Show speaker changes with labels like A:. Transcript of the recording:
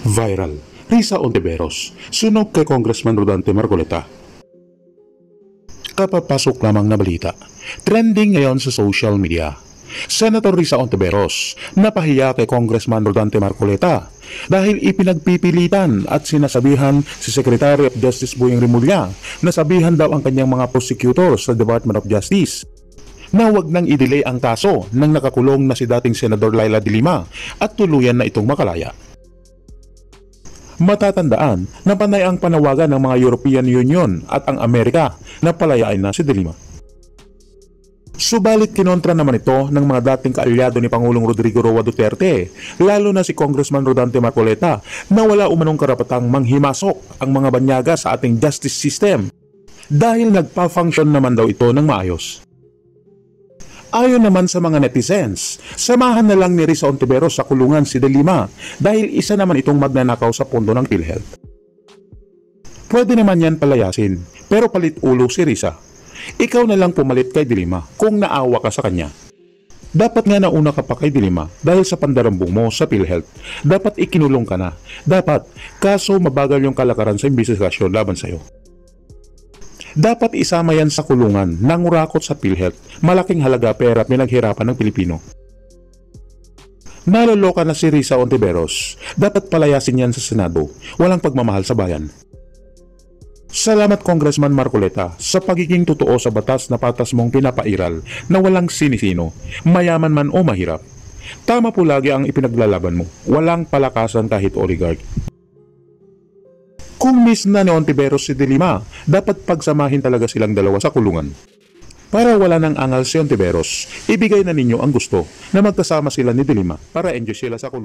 A: Viral, Risa Ontiveros, sunog kay Congressman Rodante Marcoleta. Kapapasok lamang na balita, trending ngayon sa social media. Senator Risa Ontiveros napahiya kay Congressman Rodante Marcoleta dahil ipinagpipilitan at sinasabihan si Secretary of Justice Boyeng Rimulya na sabihan daw ang kanyang mga prosecutors sa Department of Justice na huwag nang i-delay ang kaso ng nakakulong na si dating Senador Leila de Lima at tuluyan na itong makalaya. Matatandaan na panay ang panawagan ng mga European Union at ang Amerika na palayain na si de Lima. Subalit kinontra naman ito ng mga dating kaalyado ni Pangulong Rodrigo Roa Duterte, lalo na si Congressman Rodante Marcoleta na wala umanong karapatang manghimasok ang mga banyaga sa ating justice system dahil nagpa-function naman daw ito ng maayos. Ayon naman sa mga netizens, samahan na lang ni Risa Ontiveros sa kulungan si de Lima dahil isa naman itong magnanakaw sa pondo ng PhilHealth. Pwede naman yan palayasin, pero palit ulo si Risa. Ikaw na lang pumalit kay de Lima kung naawa ka sa kanya. Dapat nga nauna ka pa kay de Lima dahil sa pandarambong mo sa PhilHealth. Dapat ikinulong ka na. Dapat, kaso mabagal yung kalakaran sa imbestigasyon laban sa'yo. Dapat isama yan sa kulungan, nangurakot sa PhilHealth, malaking halaga pera at pinaghirapan ng Pilipino. Naloloka na si Risa Ontiveros, dapat palayasin yan sa Senado, walang pagmamahal sa bayan. Salamat Congressman Marcoleta sa pagiging totoo sa batas na patas mong pinapairal na walang sinisino, mayaman man o mahirap. Tama po lagi ang ipinaglalaban mo, walang palakasan kahit oligarch. Kung miss na ni Ontiveros si de Lima, dapat pagsamahin talaga silang dalawa sa kulungan. Para wala nang angal si Ontiveros, ibigay na ninyo ang gusto na magkasama sila ni de Lima para enjoy sila sa kulungan.